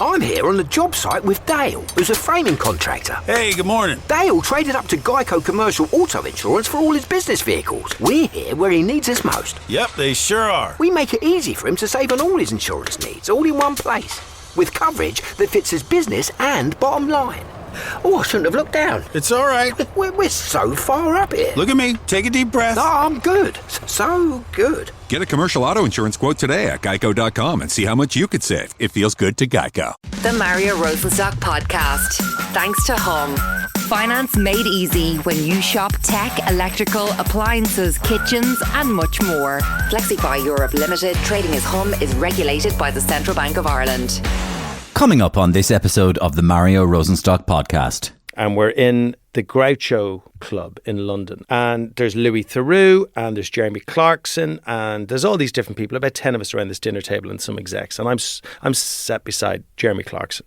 I'm here on the job site with Dale, who's a framing contractor. Hey, good morning. Dale traded up to Geico Commercial Auto Insurance for all his business vehicles. We're here where he needs us most. Yep, they sure are. We make it easy for him to save on all his insurance needs, all in one place, with coverage that fits his business and bottom line. Oh, I shouldn't have looked down. It's all right. We're so far up here. Look at me. Take a deep breath. No, I'm good. So good. Get a commercial auto insurance quote today at geico.com and see how much you could save. It feels good to Geico. The Mario Rosenstock Podcast. Thanks to Hum. Finance made easy when you shop tech, electrical, appliances, kitchens and much more. Flexify Europe Limited, trading as Hum, is regulated by the Central Bank of Ireland. Coming up on this episode of the Mario Rosenstock Podcast. And we're in the Groucho Club in London. And there's Louis Theroux and there's Jeremy Clarkson and there's all these different people, about 10 of us around this dinner table and some execs. And I'm sat beside Jeremy Clarkson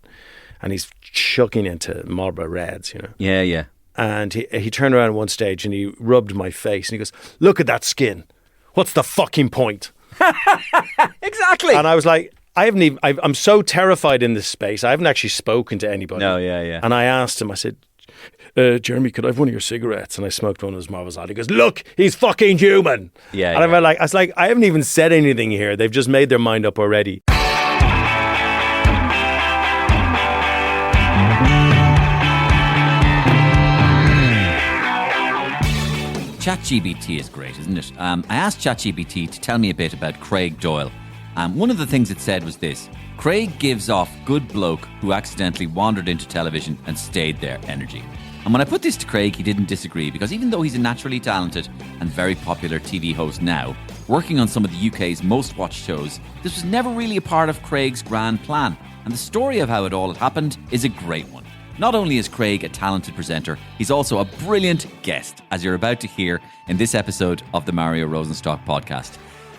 and he's chucking into Marlboro Reds, you know. Yeah. And he turned around at one stage and he rubbed my face and he goes, "Look at that skin. What's the fucking point?" Exactly. And I was like, I'm so terrified in this space. I haven't actually spoken to anybody. No, yeah. And I asked him, I said, Jeremy, could I have one of your cigarettes? And I smoked one of his Marvels out. He goes, "Look, he's fucking human." Yeah. And I was like, I haven't even said anything here. They've just made their mind up already. Chat GPT is great, isn't it? I asked Chat GPT to tell me a bit about Craig Doyle. One of the things it said was this: Craig gives off good bloke who accidentally wandered into television and stayed there energy. And when I put this to Craig, he didn't disagree, because even though he's a naturally talented and very popular TV host now, working on some of the UK's most watched shows, this was never really a part of Craig's grand plan. And the story of how it all had happened is a great one. Not only is Craig a talented presenter, he's also a brilliant guest, as you're about to hear in this episode of the Mario Rosenstock Podcast.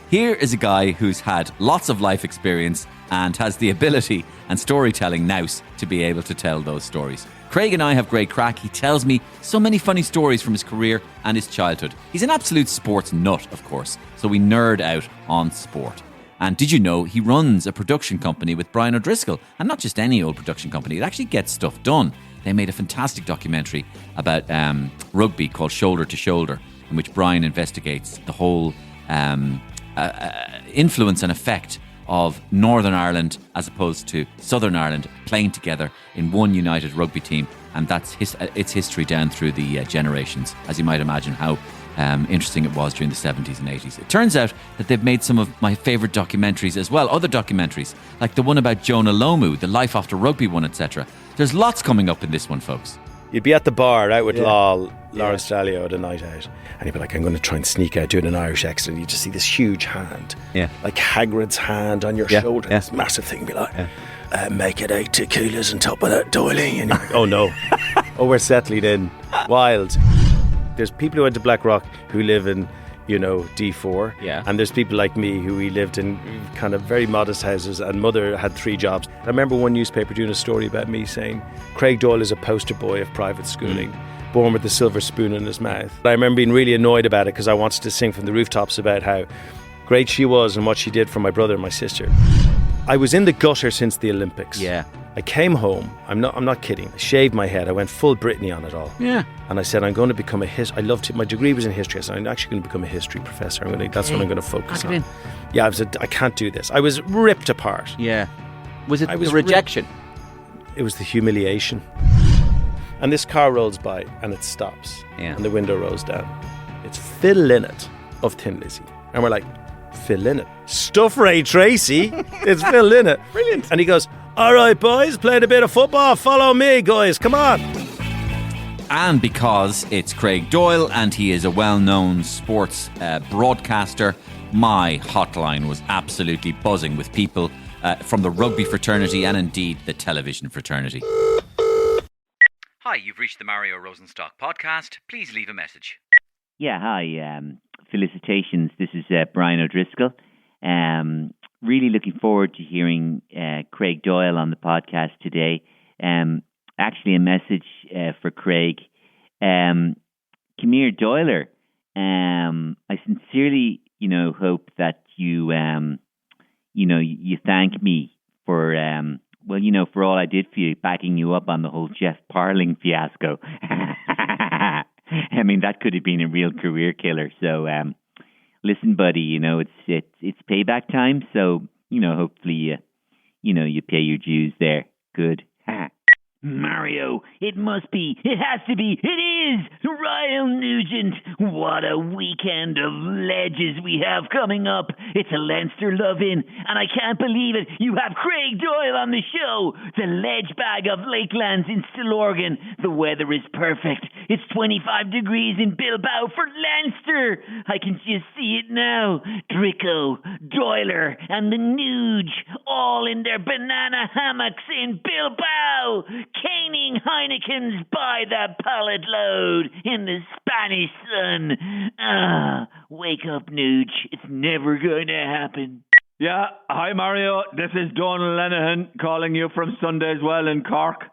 Here is a guy who's had lots of life experience and has the ability and storytelling nous to be able to tell those stories. Craig and I have great crack. He tells me so many funny stories from his career and his childhood. He's an absolute sports nut, of course, so we nerd out on sport. And did you know he runs a production company with Brian O'Driscoll? And not just any old production company, it actually gets stuff done. They made a fantastic documentary about rugby called Shoulder to Shoulder, in which Brian investigates the whole influence and effect of Northern Ireland as opposed to Southern Ireland playing together in one united rugby team. And that's its history down through the generations, as you might imagine how interesting it was during the 70s and 80s. It turns out that they've made some of my favourite documentaries as well, other documentaries, like the one about Jonah Lomu, the Life After Rugby one, etc. There's lots coming up in this one, folks. You'd be at the bar out with Lawrence Dalio at a night out, and you'd be like, "I'm going to try and sneak out doing an Irish accent." And you just see this huge hand, like Hagrid's hand on your shoulder, this massive thing, and be like, "Make it 8 tequilas on top of that doily." And you're like, "Oh no, we're settling in, wild." There's people who went to Blackrock who live in, D4. Yeah. And there's people like me who we lived in kind of very modest houses, and mother had 3 jobs. I remember one newspaper doing a story about me saying, Craig Doyle is a poster boy of private schooling, born with the silver spoon in his mouth. I remember being really annoyed about it because I wanted to sing from the rooftops about how great she was and what she did for my brother and my sister. I was in the gutter since the Olympics. Yeah. I came home, I'm not kidding, I shaved my head, I went full Brittany on it all. Yeah. And I said, I'm going to become my degree was in history, so I'm actually going to become a history professor. That's what I'm going to focus on. Yeah, I can't do this. I was ripped apart. Yeah. Was it the rejection? It was the humiliation. And this car rolls by and it stops. Yeah. And the window rolls down. It's Phil Lynott of Thin Lizzy. And we're like, Phil Lynott? Stuff Ray Tracy? It's Phil Lynott. Brilliant. And he goes, "All right, boys, played a bit of football. Follow me, guys. Come on." And because it's Craig Doyle and he is a well-known sports broadcaster, my hotline was absolutely buzzing with people from the rugby fraternity and indeed the television fraternity. Hi, you've reached the Mario Rosenstock podcast. Please leave a message. Yeah, hi. Felicitations. This is Brian O'Driscoll. Really looking forward to hearing Craig Doyle on the podcast today. Actually, a message for Craig. Come here, Doyler. I sincerely, hope that you thank me for well, for all I did for you, backing you up on the whole Jeff Parling fiasco. I mean, that could have been a real career killer. So, listen, buddy, it's payback time. So, hopefully, you pay your dues there. Good. Mario, it must be, it has to be, it is Ryle Nugent. What a weekend of ledges we have coming up. It's a Leinster love-in, and I can't believe it. You have Craig Doyle on the show. The ledge bag of Lakelands in Stillorgan. The weather is perfect. It's 25 degrees in Bilbao for Leinster. I can just see it now. Drico, Doyler, and the Nuge, all in their banana hammocks in Bilbao. Caning Heinekens by the pallet load in the Spanish sun. Wake up, Nuge. It's never going to happen. Yeah, hi Mario. This is Donald Lenihan calling you from Sundays Well in Cork.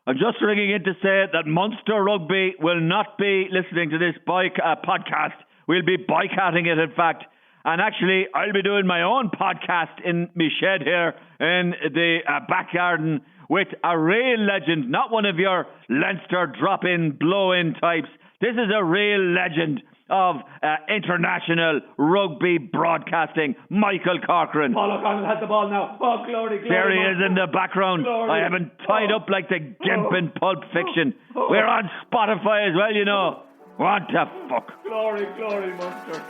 I'm just ringing in to say that Munster Rugby will not be listening to this podcast. We'll be boycotting it, in fact. And actually, I'll be doing my own podcast in my shed here in the back garden with a real legend, not one of your Leinster drop-in, blow-in types. This is a real legend of international rugby broadcasting, Michael Corcoran. Paul O'Connell has the ball now. Oh, glory. There he is in the background. Glory. I haven't tied up like the gimp in Pulp Fiction. We're on Spotify as well, What the fuck? Glory, Munster.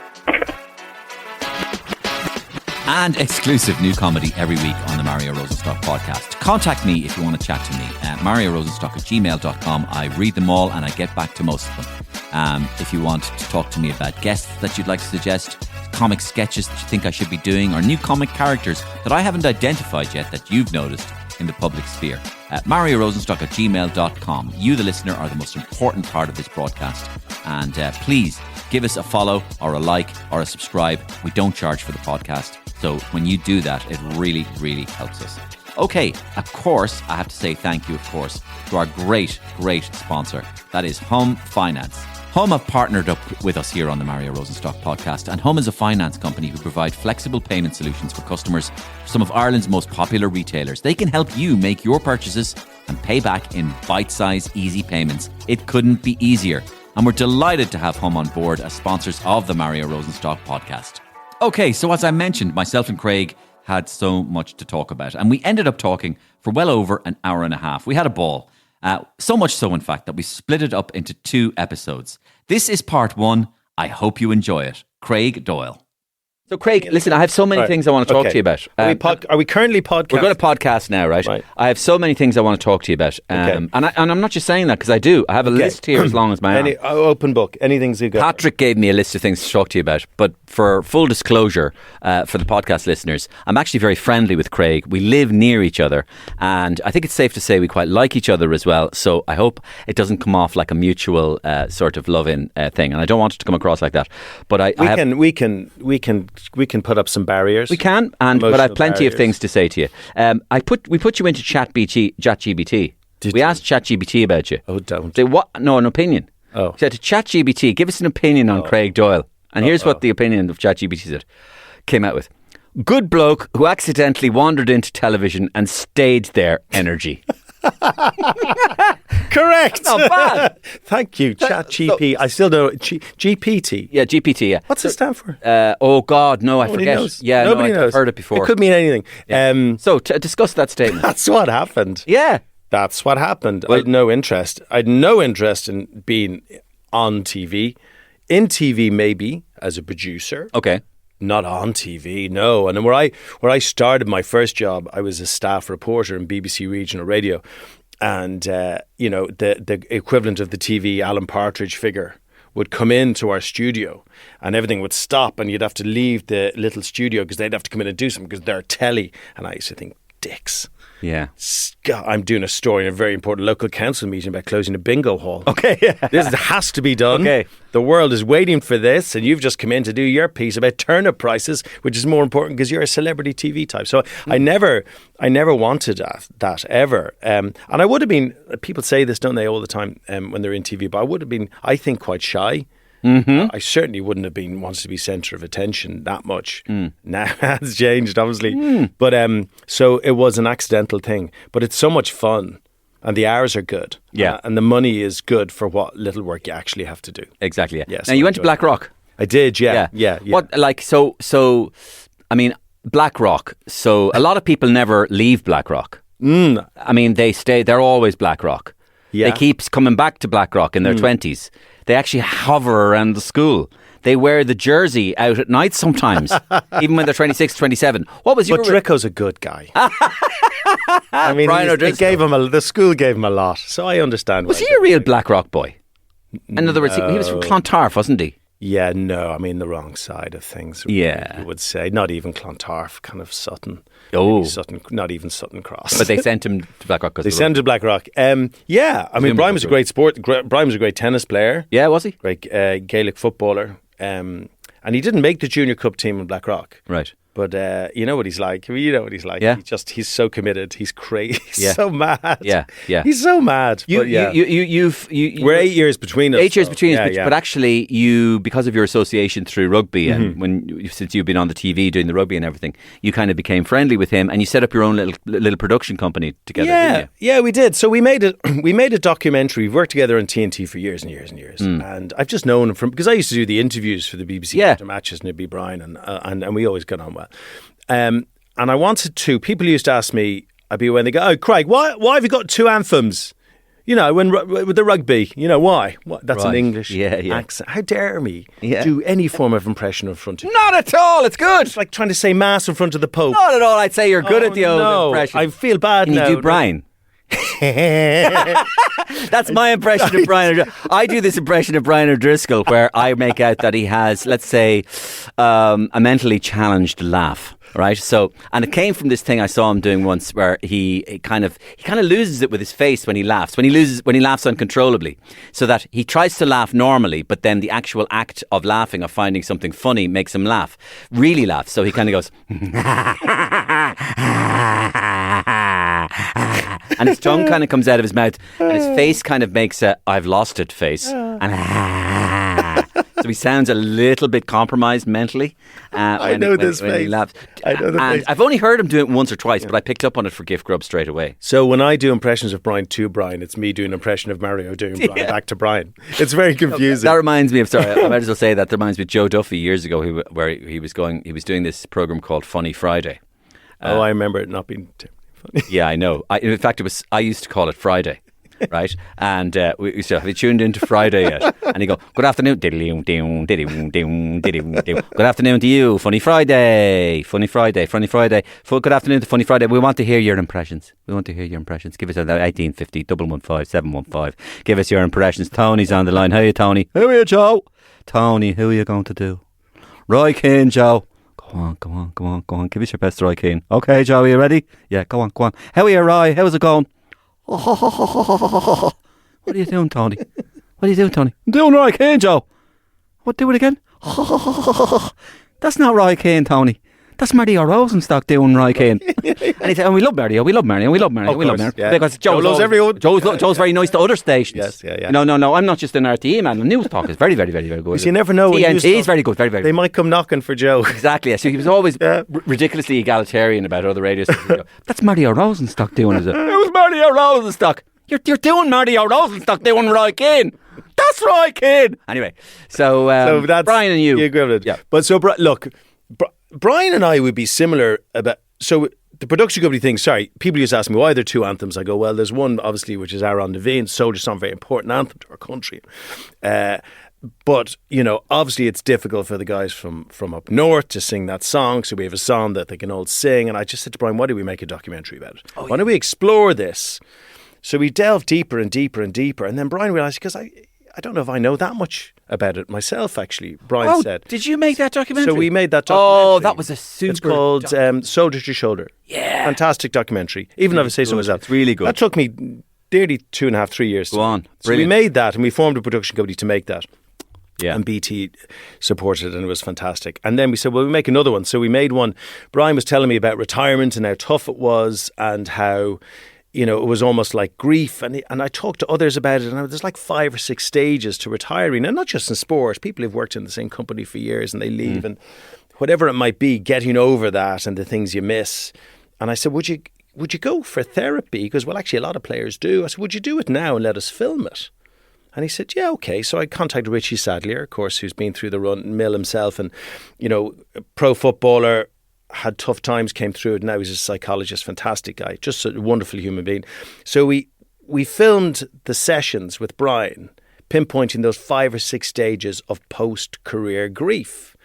And exclusive new comedy every week on the Mario Rosenstock podcast. Contact me if you want to chat to me at mariorosenstock@gmail.com. I read them all and I get back to most of them. If you want to talk to me about guests that you'd like to suggest, comic sketches that you think I should be doing, or new comic characters that I haven't identified yet that you've noticed in the public sphere, mariorosenstock@gmail.com. You, the listener, are the most important part of this broadcast. And please give us a follow or a like or a subscribe. We don't charge for the podcast. So when you do that, it really, really helps us. Okay, of course, I have to say thank you, of course, to our great, great sponsor. That is Hum Finance. Hum have partnered up with us here on the Mario Rosenstock podcast, and Hum is a finance company who provide flexible payment solutions for customers for some of Ireland's most popular retailers. They can help you make your purchases and pay back in bite-sized, easy payments. It couldn't be easier. And we're delighted to have Hum on board as sponsors of the Mario Rosenstock podcast. Okay, so as I mentioned, myself and Craig had so much to talk about, and we ended up talking for well over an hour and a half. We had a ball. So much so, in fact, that we split it up into 2 episodes. This is part 1. I hope you enjoy it. Craig Doyle. So, Craig, listen, I have so many things I want to talk to you about. Are we currently podcasting? We're going to podcast now, right? I have so many things I want to talk to you about. And I'm not just saying that because I do. I have a list here as long as my arm. Open book. Anything you got? Patrick gave me a list of things to talk to you about. But for full disclosure, for the podcast listeners, I'm actually very friendly with Craig. We live near each other. And I think it's safe to say we quite like each other as well. So I hope it doesn't come off like a mutual sort of love-in thing. And I don't want it to come across like that. But we can put up some barriers. We can, but I have plenty of things to say to you. We put you into Chat GPT. We asked Chat GPT about you. Oh, don't. Say what? No, an opinion. Oh. We said to Chat GPT, give us an opinion on Craig Doyle. And here's what the opinion of Chat GPT came out with. Good bloke who accidentally wandered into television and stayed there. Energy. Correct. Not bad. Thank you, Chat GPT. I still don't know. GPT. Yeah, GPT. Yeah. What's it stand for? Oh God, no, I forget. Knows. Yeah, Nobody knows. I've heard it before. It could mean anything. Yeah. So discuss that statement. That's what happened. Yeah, that's what happened. Well, I had no interest. I had no interest in being on TV. In TV, maybe as a producer. Okay. Not on TV, no. And where I started my first job, I was a staff reporter in BBC Regional Radio, and the equivalent of the TV Alan Partridge figure would come into our studio, and everything would stop, and you'd have to leave the little studio because they'd have to come in and do something because they're telly. And I used to think, dicks. Yeah. I'm doing a story in a very important local council meeting about closing a bingo hall. Okay. This has to be done. Okay. The world is waiting for this, and you've just come in to do your piece about turnip prices, which is more important because you're a celebrity TV type. So I never wanted that ever. And I would have been, people say this, don't they, all the time when they're in TV, but I would have been, I think, quite shy I certainly wouldn't have been wanted to be centre of attention that much. Now it's changed, obviously. But so it was an accidental thing. But it's so much fun. And the hours are good. Yeah. And the money is good for what little work you actually have to do. Exactly, yeah. Yes, now, you went to Black Rock. I did, yeah. What, like, so, I mean, Black Rock. So a lot of people never leave Black Rock. I mean, they're always Black Rock. Yeah. They keep coming back to Black Rock in their 20s. They actually hover around the school. They wear the jersey out at night sometimes, even when they're 26, 27. What was your... But Dricko's a good guy. I mean, the school gave him a lot, so I understand. Was he a real Black Rock boy? In other words, he was from Clontarf, wasn't he? Yeah, no, I mean the wrong side of things. Yeah. You would say. Not even Clontarf, kind of Sutton. Oh. Sutton, not even Sutton Cross. But they sent him to Black Rock. They sent him to Black Rock. Yeah, I mean, Brian was a great Brian was a great tennis player. Yeah, was he? Great Gaelic footballer. And he didn't make the Junior Cup team in Black Rock. Right. But you know what he's like. You know what he's like. Yeah. He's so committed. He's crazy. He's so mad. Yeah. He's so mad. We're 8 years between us. 8 years between us, yeah. But actually, you, because of your association through rugby, and since you've been on the TV doing the rugby and everything, you kind of became friendly with him, and you set up your own little production company together. Didn't you? Yeah, we did. So we made a documentary. We've worked together on TNT for years and years and years, and I've just known him because I used to do the interviews for the BBC after matches, and it'd be Brian, and we always got on well. And I wanted to. People used to ask me, when they go, "Oh, Craig, why have you got two anthems? You know, with the rugby, you know why? That's an English accent. How dare me do any form of impression in front of you? Not at all. It's good. It's like trying to say mass in front of the Pope. Not at all. I'd say you're good at the old impression. I feel bad Can now. you do Brian? That's my impression of Brian. I do this impression of Brian O'Driscoll where I make out that he has, let's say, a mentally challenged laugh. Right, so, and it came from this thing I saw him doing once, where he kind of loses it with his face when he laughs. When he laughs uncontrollably, so that he tries to laugh normally, but then the actual act of laughing, of finding something funny, makes him really laugh. So he kind of goes, and his tongue kind of comes out of his mouth, and his face kind of makes a "I've lost it" face, and so he sounds a little bit compromised mentally. I know this face. He laughs. I know the face. I've only heard him do it once or twice, but I picked up on it for Gift Grub straight away. So when I do impressions of Brian to Brian, it's me doing an impression of Mario doing Brian back to Brian. It's very confusing. That reminds me of, I might as well say that reminds me of Joe Duffy years ago, where he was doing this program called Funny Friday. I remember it not being funny. Yeah, I know. In fact, I used to call it Friday. Right, and we said, "Have you tuned into Friday yet?" And he go, "Good afternoon, good afternoon to you, Funny Friday, Funny Friday, Funny Friday. Good afternoon to Funny Friday. We want to hear your impressions. Give us 1850 115 715. Give us your impressions." Tony's on the line. How are you, Tony? How are you, Joe? Tony, who are you going to do? Roy Keane, Joe. Go on. Give us your best, Roy Keane. Okay, Joe, are you ready? Yeah, go on. How are you, Roy? How's it going? What are you doing, Tony? I'm doing Roy Keane, Joe. What? Do it again? That's not Roy Keane, Tony. That's Mario Rosenstock doing Roy Keane. And he said, "And we love Mario. Yeah. Because Joe's very nice to other stations. Yes, yeah. No, I'm not just an RTE man. The news talk is very, very, very, very good. Because you never know. TNT is very good, very, very good. They might come knocking for Joe. Exactly. So he was always ridiculously egalitarian about other radio stations. That's Mario Rosenstock doing it. Who's Mario Rosenstock? You're doing Mario Rosenstock doing Roy Keane. That's Roy Keane. Anyway, so that's Brian and you. You agree with it. Yeah. But so, look, Brian and I would be similar about... So the production company thing, people used to ask me, why are there two anthems? I go, well, there's one, obviously, which is Aaron Devine, Soldier Song, very important anthem to our country. But, you know, obviously it's difficult for the guys from up north to sing that song. So we have a song that they can all sing. And I just said to Brian, why don't we make a documentary about it? Why don't we explore this? So we delved deeper and deeper and deeper. And then Brian realised, because I don't know if I know that much about it myself, actually, Brian said. Did you make that documentary? So we made that documentary. Oh, that was a super... It's called Shoulder to Shoulder. Yeah. Fantastic documentary. Even if I say so myself. It's really good. That took me nearly 2.5, 3 years. Go on. So we made that and we formed a production company to make that. Yeah. And BT supported it and it was fantastic. And then we said, well, we make another one. So we made one. Brian was telling me about retirement and how tough it was and how... you know, it was almost like grief. And I talked to others about it, and there's like 5 or 6 stages to retiring. And not just in sport, people who've worked in the same company for years and they leave and whatever it might be, getting over that and the things you miss. And I said, would you go for therapy? Because, well, actually a lot of players do. I said, would you do it now and let us film it? And he said, yeah, okay. So I contacted Richie Sadlier, of course, who's been through the mill himself, and, you know, pro footballer, had tough times, came through it. Now he's a psychologist, fantastic guy, just a wonderful human being. So we filmed the sessions with Brian, pinpointing those 5 or 6 stages of post-career grief.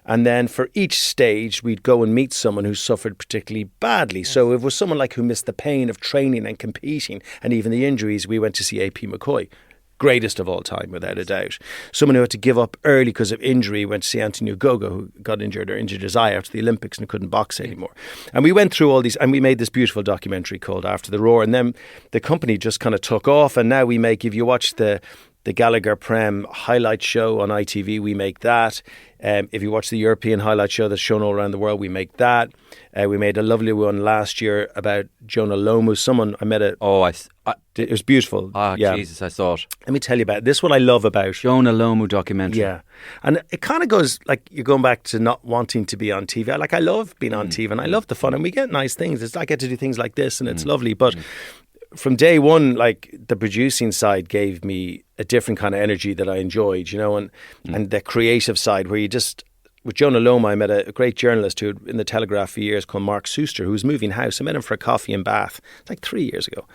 And then for each stage, we'd go and meet someone who suffered particularly badly. So if it was someone like who missed the pain of training and competing and even the injuries, we went to see AP McCoy. Greatest of all time, without a doubt. Someone who had to give up early because of injury, went to see Anthony Ogogo, who got injured his eye after the Olympics and couldn't box anymore. And we went through all these, and we made this beautiful documentary called After the Roar. And then the company just kind of took off. And now we make, if you watch the Gallagher Prem highlight show on ITV, we make that. If you watch the European highlight show that's shown all around the world, we make that. We made a lovely one last year about Jonah Lomu. Someone I met it was beautiful. Oh, yeah. Jesus, I saw it. Let me tell you about it. This is what I love about Jonah Lomu documentary. Yeah. And it kind of goes like you're going back to not wanting to be on TV. I love being on TV and I love the fun and we get nice things. I get to do things like this and it's lovely. But from day one, like the producing side gave me a different kind of energy that I enjoyed, you know, and the creative side where you just, with Jonah Lomu, I met a great journalist who in the Telegraph for years called Mark Suster, who was moving house. I met him for a coffee in Bath like 3 years ago.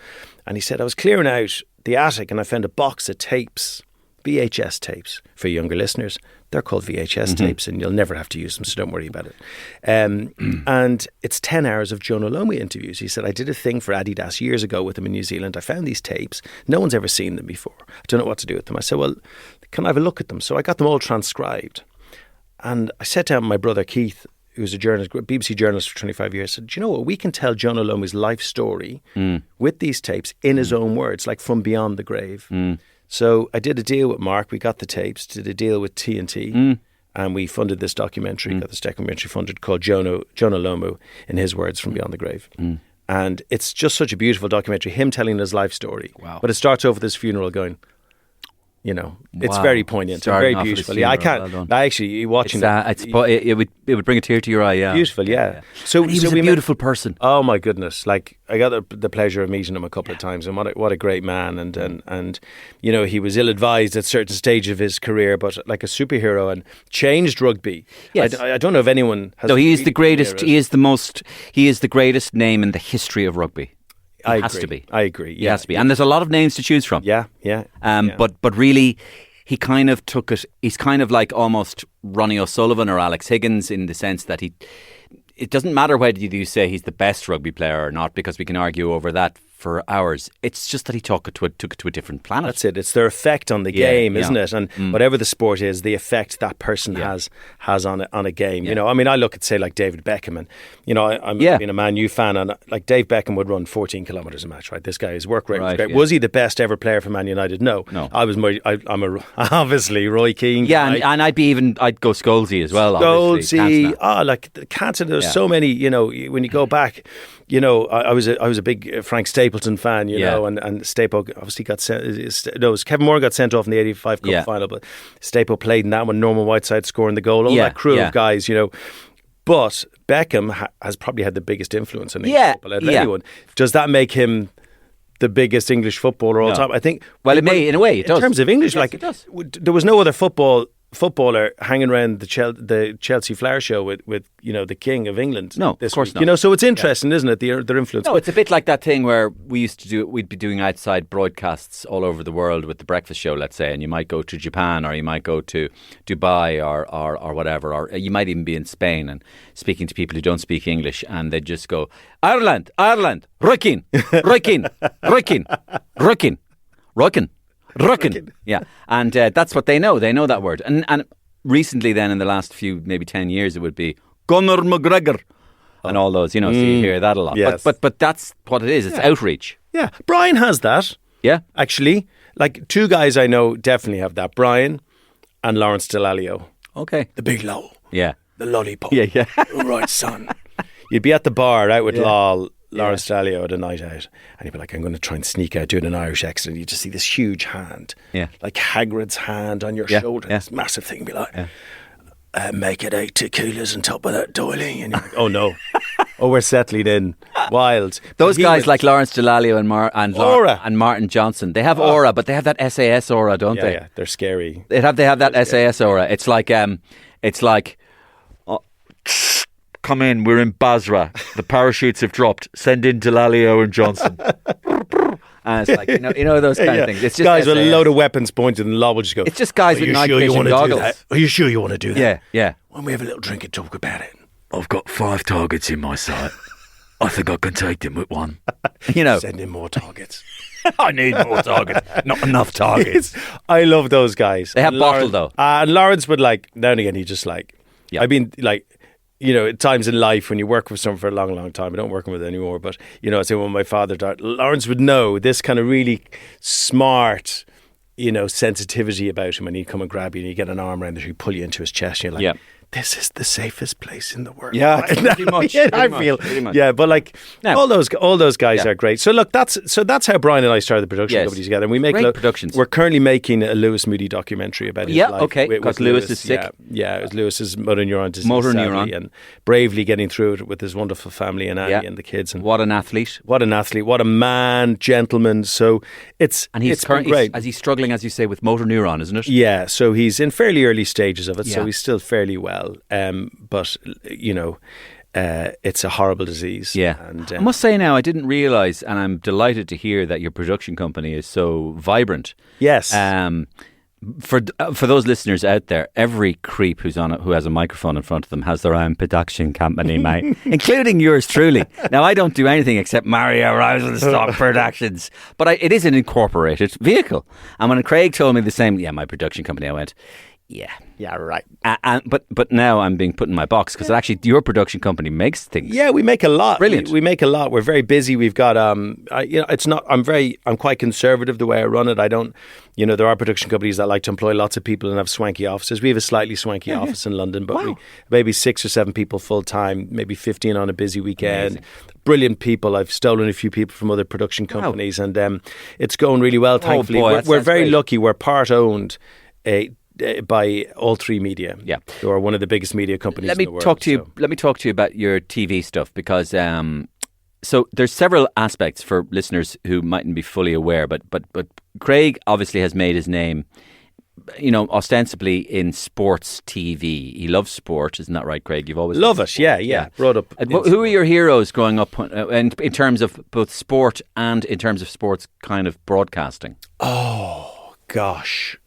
And he said, I was clearing out the attic and I found a box of tapes, VHS tapes. For younger listeners, they're called VHS tapes and you'll never have to use them, so don't worry about it. And it's 10 hours of Jonah Lomu interviews. He said, I did a thing for Adidas years ago with him in New Zealand. I found these tapes. No one's ever seen them before. I don't know what to do with them. I said, well, can I have a look at them? So I got them all transcribed. And I sat down with my brother Keith, who's a journalist, BBC journalist for 25 years, said, do you know what? We can tell Jonah Lomu's life story with these tapes in his own words, like from beyond the grave. So I did a deal with Mark. We got the tapes, did a deal with TNT, and we funded this documentary, got this documentary funded called Jonah Lomu, in his words, From Beyond the Grave. And it's just such a beautiful documentary, him telling his life story. Wow. But it starts off with his funeral going, you know, it's very poignant and very beautiful. Yeah, I can't. Well I actually watching it would bring a tear to your eye. Yeah, beautiful. Yeah. So and he was a beautiful person. Oh my goodness! Like I got the pleasure of meeting him a couple of times, and what a great man. And you know, he was ill advised at certain stage of his career, but like a superhero and changed rugby. Yes. I don't know if anyone has. No, he is the greatest. He is the greatest name in the history of rugby. It has to be. I agree. Yeah. It has to be. And there's a lot of names to choose from. Yeah. But really, he kind of took it. He's kind of like almost Ronnie O'Sullivan or Alex Higgins in the sense that it doesn't matter whether you say he's the best rugby player or not, because we can argue over that for hours. It's just that he took it to a different planet. That's it. It's their effect on the game, isn't it? And whatever the sport is, the effect that person has on a game. Yeah. You know, I mean, I look at say like David Beckham, and you know, I'm being a Man U fan, and like Dave Beckham would run 14 kilometres a match. Right, this guy, his work rate was great. Yeah. Was he the best ever player for Man United? No. I was more. I'm obviously Roy Keane. Yeah, and I'd go Scholesy as well. Scholesy, like Cantona. There's so many. You know, when you go back. You know, I was a big Frank Stapleton fan, you know, and Stapo obviously got sent. No, it was Kevin Moore got sent off in the '85 Cup final, but Stapo played in that one. Norman Whiteside scoring the goal. All that crew of guys, you know. But Beckham has probably had the biggest influence on English football out of anyone. Does that make him the biggest English footballer of all time? I think. Well, it may, in a way, it does. In terms of English, yes, it does. There was no other footballer hanging around the Chelsea Flower Show with you know, the King of England. No, of course not. You know, so it's interesting, isn't it? Their influence. No, it's a bit like that thing where we'd be doing outside broadcasts all over the world with the breakfast show, let's say, and you might go to Japan or you might go to Dubai or whatever, or you might even be in Spain and speaking to people who don't speak English, and they just go Ireland, Ruckin. Yeah, and that's what they know. They know that word. And recently, then in the last few, maybe 10 years, it would be Conor McGregor and all those. You know, so you hear that a lot. Yes. But that's what it is. It's outreach. Yeah, Brian has that. Yeah, actually, like 2 guys I know definitely have that. Brian and Lawrence Delalio. Okay, the big low. Yeah, the lollipop. Yeah. Right, son. You'd be at the bar out with Lol Lawrence Dallaglio at a night out, and he'd be like, I'm going to try and sneak out doing an Irish accent. And you just see this huge hand, like Hagrid's hand on your shoulder, this massive thing, be like, make it 8 tequilas on top of that doily. And you're like, oh no. Oh, we're settling in. Wild. Those guys like Lawrence Dallaglio and Martin Johnson, they have aura, but they have that SAS aura, don't they? Yeah, they're scary. They have that SAS aura. It's like, come in, we're in Basra. The parachutes have dropped. Send in Dallaglio and Johnson. And it's like, you know those kind of things. It's just guys SAS. with a load of weapons pointed, and Lob will just go, it's just guys with night vision goggles. Are you sure you want to do that? Yeah. When we have a little drink and talk about it. I've got 5 targets in my sight. I think I can take them with one. Send in more targets. I need more targets. Not enough targets. I love those guys. They have bottle though. And Lawrence would now and again, he just I mean, at times in life when you work with someone for a long, long time, I don't work with it anymore, but, I say when my father died, Lawrence would know this kind of really smart, sensitivity about him, and he'd come and grab you and you get an arm around there, he'd pull you into his chest and you're like, this is the safest place in the world. Yeah, pretty much. Yeah, but all those guys are great. So look, that's how Brian and I started the production company together, and we make great productions. We're currently making a Lewis Moody documentary about his life. Because Lewis is sick. Yeah, it was Lewis's motor neuron disease. Motor neuron, and bravely getting through it with his wonderful family and Annie and the kids. And what an athlete! What a man, gentleman. So it's great. As he's struggling, as you say, with motor neuron, isn't it? Yeah, so he's in fairly early stages of it. So he's still fairly well. But it's a horrible disease. Yeah, and, I must say now, I didn't realise, and I'm delighted to hear that your production company is so vibrant. Yes. For those listeners out there, every creep who has a microphone in front of them has their own production company, mate, including yours truly. Now, I don't do anything except Mario Rosenstock Productions, but it is an incorporated vehicle. And when Craig told me the same, my production company, I went, yeah, right. But now I'm being put in my box because actually your production company makes things. Yeah, we make a lot. Brilliant. We make a lot. We're very busy. We've got it's not. I'm quite conservative the way I run it. I don't. There are production companies that like to employ lots of people and have swanky offices. We have a slightly swanky office in London, but we maybe 6 or 7 people full time, maybe 15 on a busy weekend. Amazing. Brilliant people. I've stolen a few people from other production companies, and it's going really well. Thankfully, we're very lucky. We're part owned. By All 3 Media, who are one of the biggest media companies in the world. Let me talk to you about your TV stuff because so there's several aspects for listeners who mightn't be fully aware, but Craig obviously has made his name, ostensibly in sports TV. He loves sport, isn't that right, Craig? You've always love it, yeah. Brought up. Who are your heroes growing up in terms of both sport and in terms of sports kind of broadcasting? Oh gosh.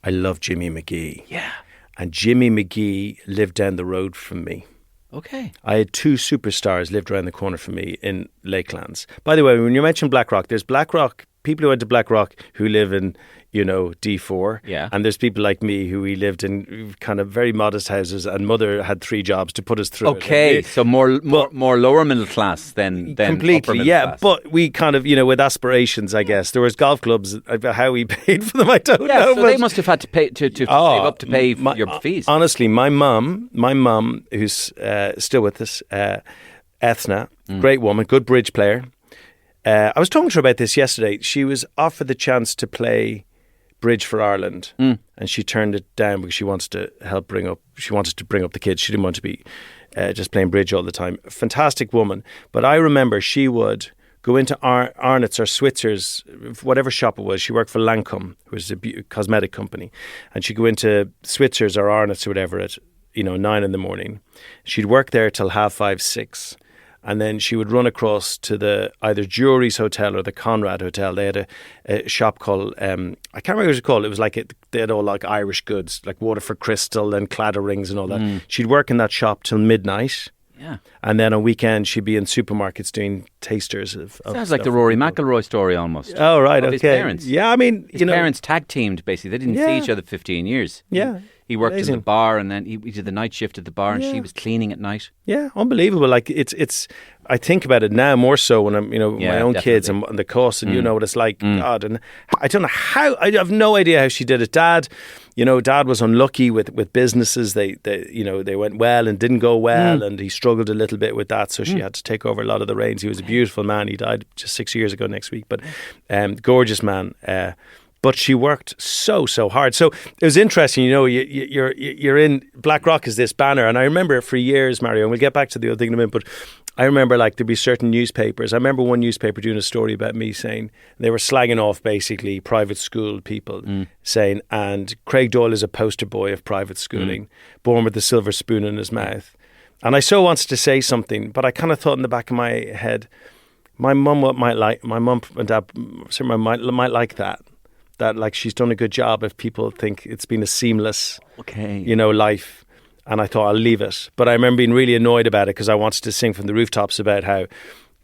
I love Jimmy McGee. Yeah. And Jimmy McGee lived down the road from me. Okay. I had 2 superstars lived around the corner from me in Lakelands. By the way, when you mention Blackrock, there's Blackrock, people who went to Blackrock who live in, D4. Yeah. And there's people like me who we lived in kind of very modest houses, and mother had 3 jobs to put us through. Okay, so more lower middle class than completely, upper middle class. But we kind of, with aspirations, I guess. There was golf clubs. How we paid for them, I don't know. So they must have had to pay to save up to pay your fees. Honestly, my mum, who's still with us, Ethna, great woman, good bridge player. I was talking to her about this yesterday. She was offered the chance to play bridge for Ireland, and she turned it down because she wanted to bring up the kids. She didn't want to be just playing bridge all the time. Fantastic woman. But I remember she would go into Arnott's or Switzer's, whatever shop it was. She worked for Lancome, who was a cosmetic company, and she'd go into Switzer's or Arnott's or whatever at 9 in the morning. She'd work there till 5:30, 6. And then she would run across to the either Jury's Hotel or the Conrad Hotel. They had a shop called, I can't remember what it was called. It was they had all like Irish goods, like Waterford Crystal and Claddagh rings and all that. She'd work in that shop till midnight. Yeah. And then on weekends, she'd be in supermarkets doing tasters of Sounds like the Rory McIlroy story almost. Oh, right, okay. His parents. Yeah, I mean, his parents tag teamed, basically. They didn't see each other 15 years. Yeah. He worked in Amazing. the bar, and then he did the night shift at the bar, and she was cleaning at night. Yeah, unbelievable. Like it's. I think about it now more so when I'm, my own kids and the cost, and you know what it's like. God, and I don't know how. I have no idea how she did it. Dad was unlucky with businesses. They went well and didn't go well, and he struggled a little bit with that. So she had to take over a lot of the reins. He was a beautiful man. He died just 6 years ago next week, but gorgeous man. But she worked so hard. So it was interesting. You're in BlackRock is this banner, and I remember for years, Mario. And we'll get back to the other thing in a minute, but I remember like there'd be certain newspapers. I remember one newspaper doing a story about me saying they were slagging off basically private school people, saying, and Craig Doyle is a poster boy of private schooling, born with the silver spoon in his mouth. And I so wanted to say something, but I kind of thought in the back of my head, my mum and dad might like that. That like she's done a good job if people think it's been a seamless, life. And I thought I'll leave it. But I remember being really annoyed about it because I wanted to sing from the rooftops about how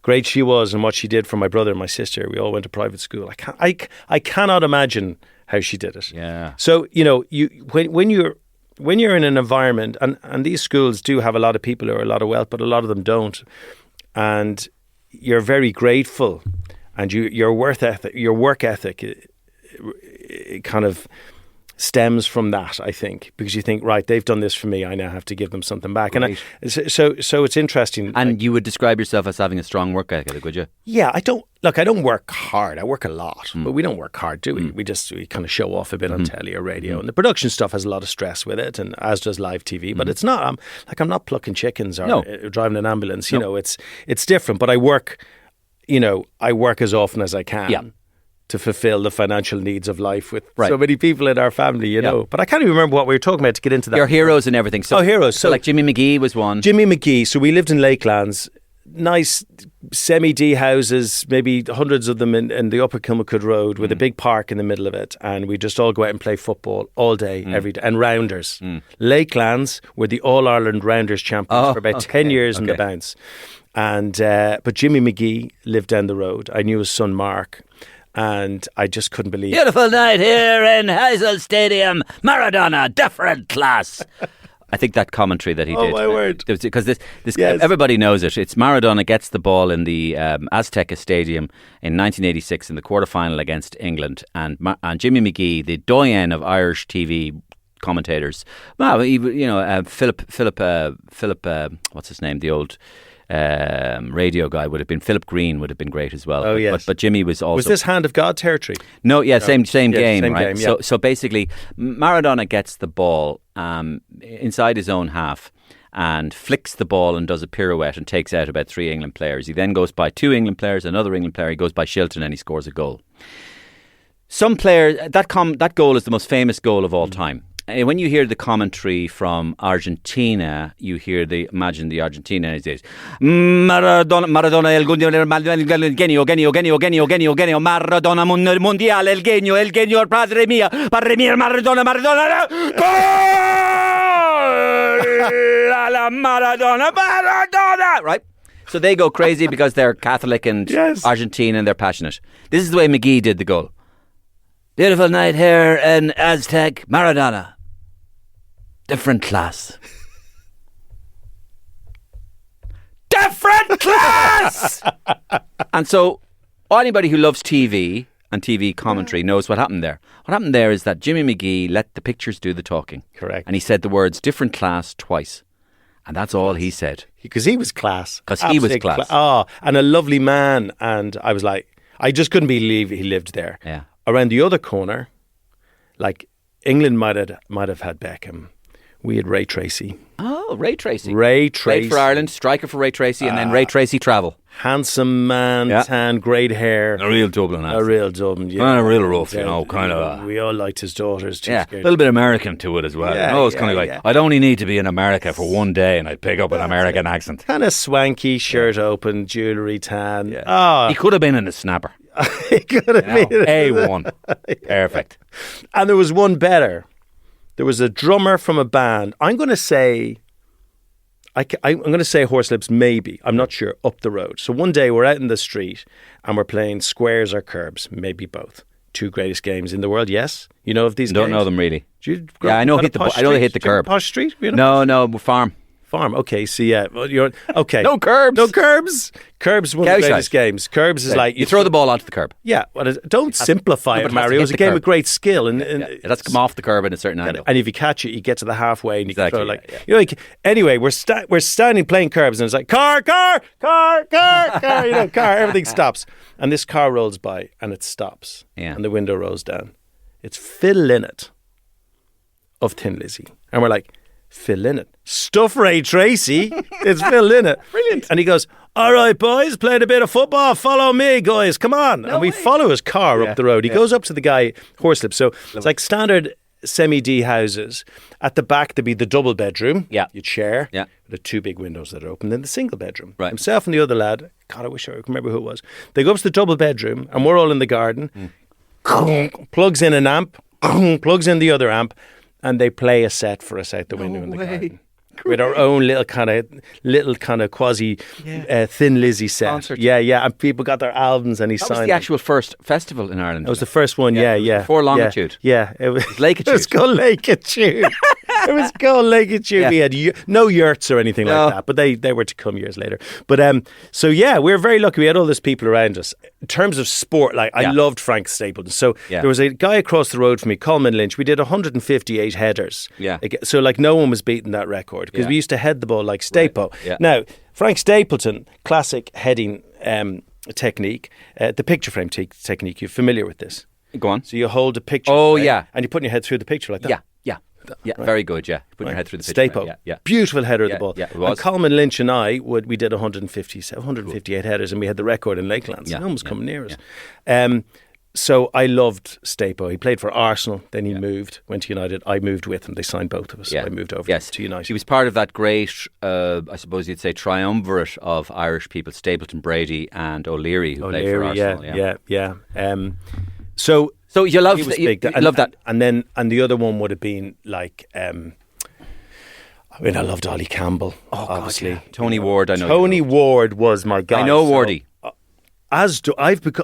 great she was and what she did for my brother and my sister. We all went to private school. I cannot imagine how she did it. Yeah. So when you're in an environment, and these schools do have a lot of people who are a lot of wealth, but a lot of them don't, and you're very grateful, and your work ethic. It kind of stems from that, I think, because you think, right, they've done this for me, I now have to give them something back. Right. And so it's interesting. And you would describe yourself as having a strong work ethic, would you? Yeah, I don't work hard. I work a lot, but we don't work hard, do we? We kind of show off a bit on telly or radio, and the production stuff has a lot of stress with it, and as does live TV. But it's not. I'm not plucking chickens or driving an ambulance. It's different. But I work. I work as often as I can. Yeah. To fulfill the financial needs of life with so many people in our family, But I can't even remember what we were talking about to get into that. Your heroes and everything. So, heroes. So like Jimmy McGee was one. Jimmy McGee. So we lived in Lakelands. Nice semi-D houses, maybe hundreds of them in the Upper Kilmacud Road with a big park in the middle of it. And we just all go out and play football all day, every day. And rounders. Lakelands were the All-Ireland Rounders champions for about 10 years in the bounce. And but Jimmy McGee lived down the road. I knew his son Mark. And I just couldn't believe it. Beautiful night here in Hazel Stadium. Maradona, different class. I think that commentary that he did. Oh, my word. Because this everybody knows it. It's Maradona gets the ball in the Azteca Stadium in 1986 in the quarterfinal against England. And Jimmy McGee, the doyen of Irish TV commentators, Philip, what's his name? The old... radio guy would have been Philip Green would have been great as well. Oh, yes. But Jimmy was also... Was this Hand of God territory? No, yeah, same game, same right? Game, yeah. So basically, Maradona gets the ball inside his own half and flicks the ball and does a pirouette and takes out about 3 England players. He then goes by 2 England players, another England player. He goes by Shilton and he scores a goal. Some players... That goal is the most famous goal of all time. When you hear the commentary from Argentina, you imagine the Argentina and it says Maradona el genio Maradona mundial el genio padre mía Maradona la Maradona, right? So they go crazy because they're Catholic and Argentina and they're passionate. This is the way McGee did the goal. Beautiful night here in Aztec. Maradona. Different class. Different class! And so anybody who loves TV and TV commentary knows what happened there. What happened there is that Jimmy McGee let the pictures do the talking. Correct. And he said the words different class twice. And that's all he said. Because he was class. Because he was class. And a lovely man. And I was like, I just couldn't believe he lived there. Yeah. Around the other corner, like England might have had Beckham. We had Ray Tracy. Oh, Ray Tracy. Ray Tracy. Played for Ireland, striker for Ray Tracy, and then Ray Tracy travel. Handsome man, tan, great hair. A real Dublin accent. A real Dublin, yeah. Kind of real rough, kind of. We all liked his daughters. Yeah, a little bit American to it as well. It's kind of like, I'd only need to be in America for one day and I'd pick up an American accent. Kind of swanky, shirt open, jewellery, tan. Yeah. He could have been in a snapper. He could have been. A1. Perfect. And there was one better. There was a drummer from a band. I'm going to say Horselips, maybe. I'm not sure. Up the road. So one day we're out in the street and we're playing squares or curbs, maybe both. two greatest games in the world. Yes, you know of these. Don't games? know them really. I know hit the. I know they hit the curb. Posh Street. You know? No, farm. Okay, so yeah, well, you're okay. No curbs. Curbs is one of the greatest games. Curbs is like you throw the ball onto the curb. Yeah, well, don't simplify it, Mario. It's a game with great skill, and it has to come off the curb in a certain angle. And if you catch it, you get to the halfway, and you can throw anyway, we're standing playing curbs, and it's like car, everything stops, and this car rolls by, and it stops, and the window rolls down. It's Phil Lynott of Thin Lizzy, and we're like, Phil Lynott. Stuff Ray Tracy. It's Phil Lynott. Brilliant. And he goes, all right, boys, played a bit of football. Follow me, guys. Come on. And we follow his car up the road. He goes up to the guy, horselip. So it's like standard semi-D houses. At the back, there'd be the double bedroom. Yeah. You'd share. Yeah. The two big windows that are open. Then the single bedroom. Right. Himself and the other lad. God, I wish I could remember who it was. They go up to the double bedroom, and we're all in the garden. Plugs in an amp. Plugs in the other amp. And they play a set for us out the window in the garden. With our own little kind of quasi Thin Lizzy set. Concert. Yeah. And people got their albums and he signed. That was the actual first festival in Ireland. It was the first one, yeah. Before Longitude. Yeah. It was Lakeitude. It was called Lakeitude. It was called Lakeitude. Yeah. We had no yurts or anything like that, but they were to come years later. But so yeah, we were very lucky. We had all these people around us. In terms of sport, I loved Frank Stapleton. So there was a guy across the road from me, Coleman Lynch. We did 158 headers. Yeah. So no one was beating that record because we used to head the ball like Stapo. Right. Yeah. Now, Frank Stapleton, classic heading technique, the picture frame technique. You're familiar with this? Go on. So you hold a picture. Oh, frame, yeah. And you're putting your head through the picture like that. Yeah. Right. Very good, yeah. Putting your head through the picture. Stapo. Yeah. Beautiful header of the ball. Yeah, it was. And Coleman Lynch and I, we did 158 headers and we had the record in Lakelands. No one was coming near us. So I loved Stapo. He played for Arsenal, then he moved, went to United. I moved with him. They signed both of us. So I moved over to United. He was part of that great, I suppose you'd say, triumvirate of Irish people, Stapleton, Brady and O'Leary, who played for Arsenal. Yeah. So you loved love that. And the other one would have been like, I loved Ollie Campbell, obviously. God, yeah. Tony Ward, I know. Tony Ward was my guy. I know Wardy. I've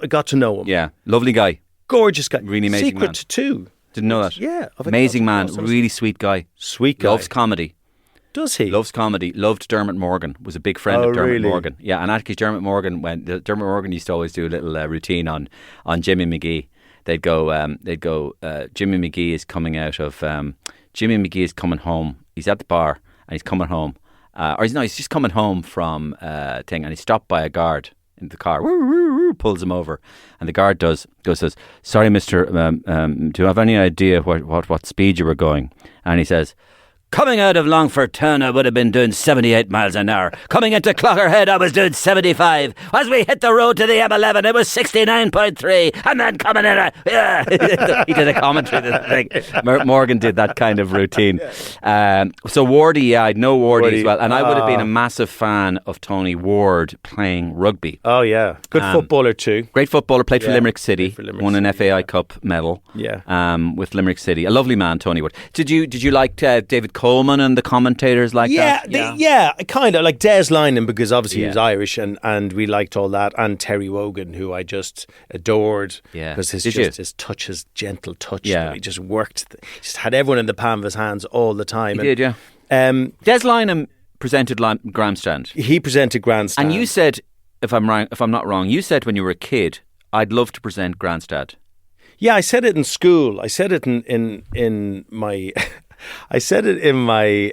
got to know him. Yeah, lovely guy. Gorgeous guy. Really amazing Secret man. too. Didn't know that. Yeah. Amazing man. Really sweet guy. Sweet guy. Loves comedy. Does he? Loves comedy. Loved Dermot Morgan. Was a big friend of Dermot Morgan. Yeah, and actually Dermot Morgan used to always do a little routine on Jimmy McGee. They'd go, Jimmy McGee is coming out of, Jimmy McGee is coming home. He's at the bar and he's coming home. He's just coming home from thing, and he's stopped by a guard in the car, pulls him over, and the guard says, sorry, mister, do you have any idea what speed you were going? And he says, coming out of Longford Town, I would have been doing 78 miles an hour. Coming into Cloggerhead, I was doing 75. As we hit the road to the M11, it was 69.3. And then coming in, he did a commentary. Morgan did that kind of routine. So Wardy, I'd know Wardy as well. And I would have been a massive fan of Tony Ward playing rugby. Oh, yeah. Good footballer too. Great footballer, played for Limerick City. Won an FAI Cup medal with Limerick City. A lovely man, Tony Ward. Did you like David Coleman and the commentators like that? Yeah, kind of like Des Lynam, because obviously he was Irish and we liked all that, and Terry Wogan, who I just adored because his touch, his gentle touch, he just worked, he just had everyone in the palm of his hands all the time. He did. Des Lynam presented Grandstand. He presented Grandstand, and you said, if I'm not wrong, you said when you were a kid, I'd love to present Grandstand. Yeah, I said it in school. I said it in my I said it in my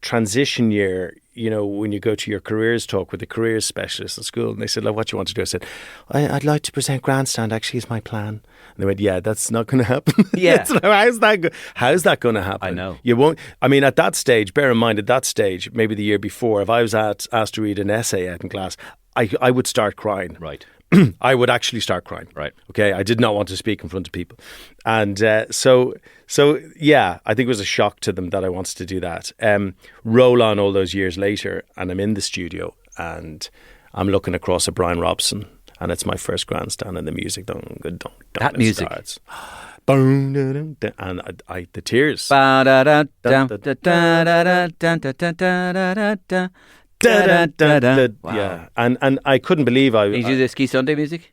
transition year, when you go to your careers talk with the careers specialist at school, and they said, what do you want to do? I said, I'd like to present Grandstand, actually, is my plan. And they went, yeah, that's not going to happen. Yeah. How's that going to happen? I know. You won't. I mean, at that stage, bear in mind, at that stage, maybe the year before, if I was asked to read an essay out in class, I would start crying. Right. I would actually start crying. Right. Okay. I did not want to speak in front of people. And so yeah, I think it was a shock to them that I wanted to do that. Roll on all those years later, and I'm in the studio and I'm looking across at Brian Robson, and it's my first Grandstand, and the music, that music starts. And the tears. Yeah, and I couldn't believe Did you do the Ski Sunday music?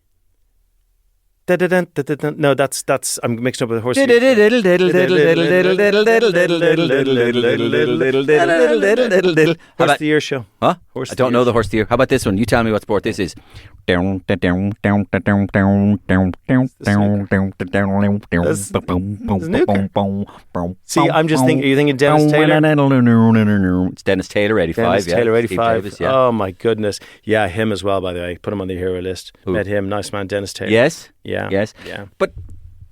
No, that's I'm mixed up with the horse. Horse of the Year show. Huh? I don't know the Horse of the Year. How about this one? You tell me what sport this is. See, I'm just thinking. Are you thinking Dennis Taylor? It's Dennis Taylor, 85. Dennis Taylor, 85. Davis, yeah. Oh my goodness. Yeah, him as well. By the way, put him on the hero list. Who? Met him. Nice man, Dennis Taylor. Yes. Yeah. Yes. Yeah. But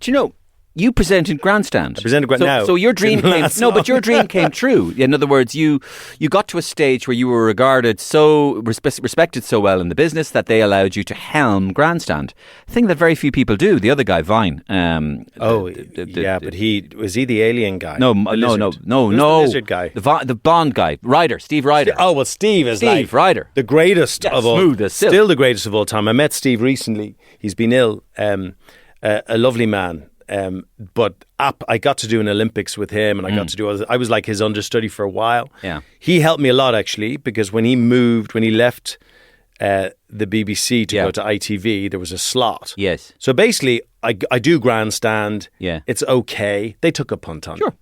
do you know? You presented Grandstand. I presented Grandstand. So your dream came. No, but your dream came true. In other words, you got to a stage where you were regarded respected so well in the business that they allowed you to helm Grandstand. A thing that very few people do. The other guy, Vine. But he was he the alien guy? No. The lizard guy. The Bond guy, Ryder, Steve Ryder. Oh well, Steve Ryder, the greatest of all. Smooth as silk. Still the greatest of all time. I met Steve recently. He's been ill. A lovely man. But I got to do an Olympics with him, and I got to do. I was like his understudy for a while. Yeah, he helped me a lot actually, because when he left the BBC to go to ITV, there was a slot. Yes. So basically, I do Grandstand. Yeah, it's okay. They took a punt on. Sure.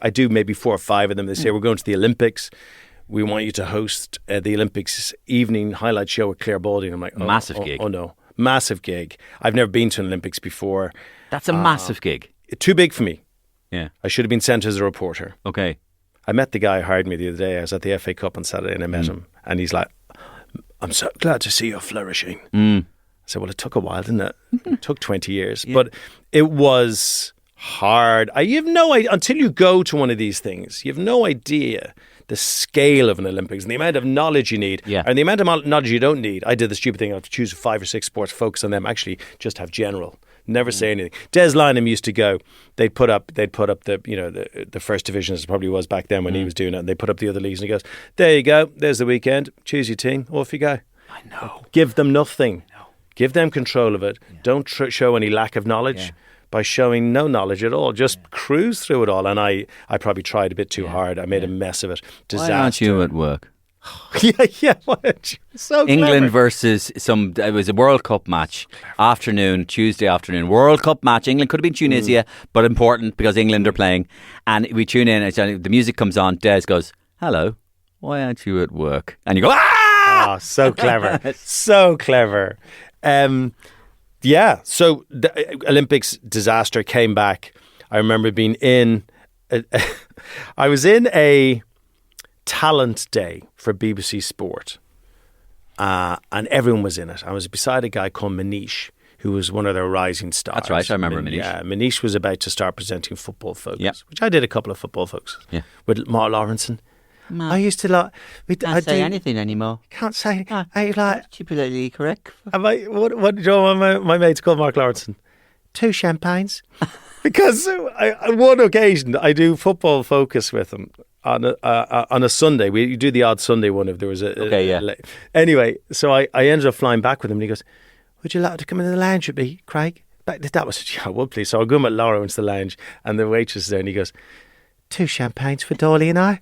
I do maybe 4 or 5 of them. They say we're going to the Olympics. We want you to host the Olympics evening highlight show with Claire Balding. I'm like, massive gig. Oh no, massive gig. I've never been to an Olympics before. That's a massive gig. Too big for me. Yeah. I should have been sent as a reporter. Okay. I met the guy who hired me the other day. I was at the FA Cup on Saturday and I met him. And he's like, I'm so glad to see you flourishing. I said, well, it took a while, didn't it? It took 20 years. Yeah. But it was hard. You have no idea, until you go to one of these things, you have no idea the scale of an Olympics and the amount of knowledge you need and the amount of knowledge you don't need. I did the stupid thing. I have to choose 5 or 6 sports, focus on them, actually just have general. Never say anything. Des Lynam used to go. They'd put up the first division, as it probably was back then when he was doing it. And they put up the other leagues, and he goes, "There you go. There's the weekend. Choose your team. Off you go." I know. Give them nothing. No. Give them control of it. Yeah. Don't show any lack of knowledge by showing no knowledge at all. Just cruise through it all. And I probably tried a bit too hard. I made a mess of it. Disaster. Why aren't you at work? yeah. Why aren't you? So England clever. versus it was a World Cup match, Tuesday afternoon, World Cup match. England could have been Tunisia, but important because England are playing. And we tune in, and the music comes on. Des goes, "Hello, why aren't you at work?" And you go, "Ah!" Oh, so clever. So clever. So the Olympics disaster came back. I remember being I was in a talent day for BBC Sport, and everyone was in it. I was beside a guy called Manish, who was one of their rising stars. That's right, I remember Manish. Yeah, Manish was about to start presenting Football Focus, which I did a couple of Football Focus with Mark Lawrenson. I used to can't say anything anymore. Can't say. I politically correct. What do you know my mates call Mark Lawrenson? 2 champagnes. Because on one occasion I do Football Focus with him on a Sunday. We do the odd Sunday one if there was anyway, so I ended up flying back with him, and he goes, "Would you like to come into the lounge with me, Craig?" That was, "Yeah, I would, please." So I'll go with Laura into the lounge, and the waitress is there, and he goes, 2 champagnes for Dolly and I.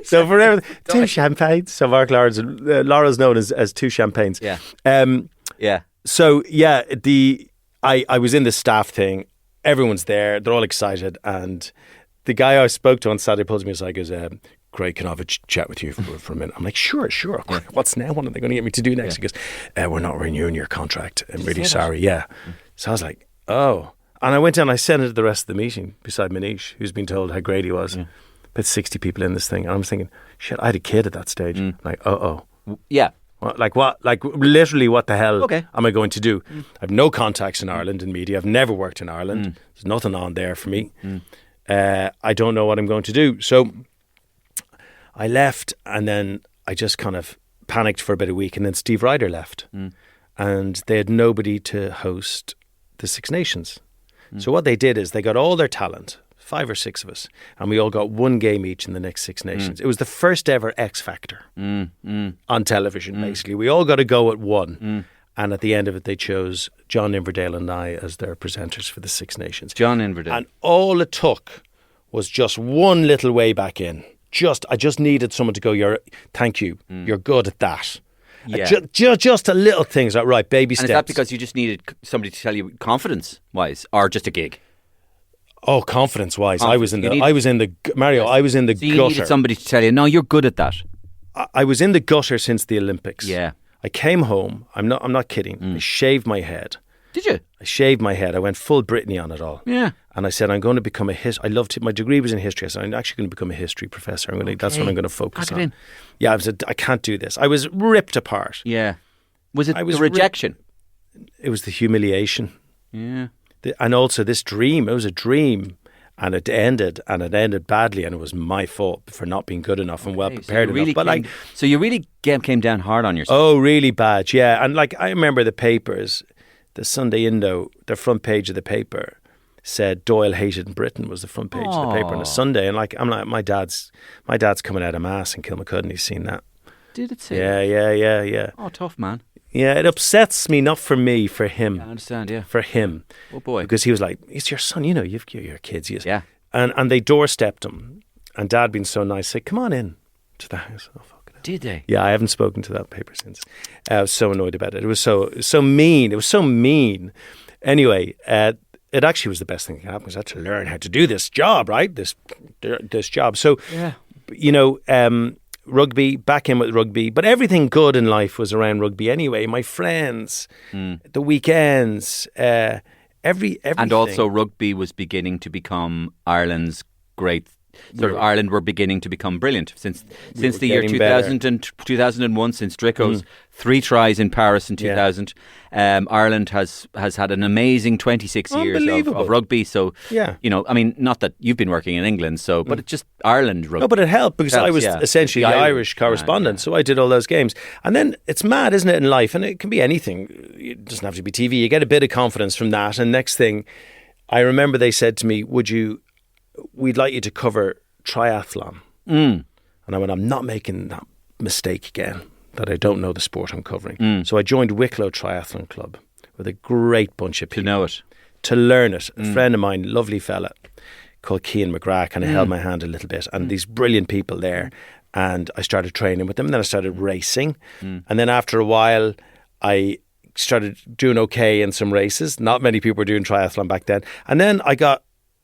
So for everything, 2 champagnes. So Mark Lawrence, Laura's known as 2 champagnes. Yeah. So I was in the staff thing. Everyone's there. They're all excited. And the guy I spoke to on Saturday pulls me aside and goes, "Craig, can I have a chat with you for a minute?" I'm like, sure. Yeah. What's now? What are they going to get me to do next? He goes, "We're not renewing your contract. I'm really sorry." Yeah. So I was like, oh. And I went down, I sat into the rest of the meeting beside Manish, who's been told how great he was. Yeah. About 60 people in this thing. And I'm thinking, shit, I had a kid at that stage. Like, yeah. Like what? Like literally, what the hell am I going to do? I have no contacts in Ireland in media. I've never worked in Ireland. There's nothing on there for me. I don't know what I'm going to do. So I left, and then I just kind of panicked for about a week, and then Steve Ryder left, and they had nobody to host the Six Nations. So what they did is they got all their talent, 5 or 6 of us, and we all got 1 game each in the next Six Nations. It was the first ever X Factor on television, basically. We all got to go at 1. And at the end of it, they chose John Inverdale and I as their presenters for the Six Nations. John Inverdale. And all it took was just one little way back in. I just needed someone to go, thank you, you're good at that. Yeah. Just a little things, right? Baby steps. And is that because you just needed somebody to tell you confidence-wise, or just a gig? Oh, confidence-wise, I was in the So you gutter. needed somebody to tell you, no, you're good at that. I was in the gutter since the Olympics. Yeah. I came home. I'm not kidding. I shaved my head. Did you? I shaved my head. I went full Brittany on it all. Yeah. And I said, I'm going to become I loved it. My degree was in history. I said, I'm actually going to become a history professor. That's what I'm going to focus on. Yeah, I can't do this. I was ripped apart. Yeah. Was it the rejection? It was the humiliation. Yeah. And also this dream. It was a dream. And it ended badly, and it was my fault for not being good enough and well prepared enough. So you really came down hard on yourself. Oh, really bad, yeah. And I remember the papers, the Sunday Indo, the front page of the paper said Doyle hated in Britain was the front page of the paper on a Sunday, and I'm like, my dad's coming out of mass in Kilmacud, and he's seen that. Did it say? Yeah. Oh, tough man. Yeah, it upsets me, not for me, for him. Yeah, I understand, yeah. For him. Oh, boy. Because he was like, it's your son, you've your kids. Yeah. And they doorstepped him. And Dad, being so nice, said, come on in to the house. Oh, fuck it. Did they? Yeah, I haven't spoken to that paper since. I was so annoyed about it. It was so mean. It was so mean. Anyway, it actually was the best thing that happened, because I had to learn how to do this job, right? This job. So, rugby, back in with rugby, but everything good in life was around rugby anyway. My friends, the weekends, everything. And also rugby was beginning to become Ireland's great. Ireland were beginning to become brilliant since the year 2000 and 2001, since Drico's 3 tries in Paris in 2000. Ireland has had an amazing 26 years of rugby. So, not that you've been working in England, but it's just Ireland rugby. No, but it helped because I was essentially the Irish correspondent, so I did all those games. And then it's mad, isn't it, in life? And it can be anything. It doesn't have to be TV. You get a bit of confidence from that. And next thing, I remember they said to me, we'd like you to cover triathlon. And I went, I'm not making that mistake again, that I don't know the sport I'm covering. So I joined Wicklow Triathlon Club with a great bunch of people. To know it. To learn it. A friend of mine, lovely fella, called Cian McGrath, kind of held my hand a little bit. And these brilliant people there. And I started training with them. And then I started racing. And then after a while, I started doing okay in some races. Not many people were doing triathlon back then. And then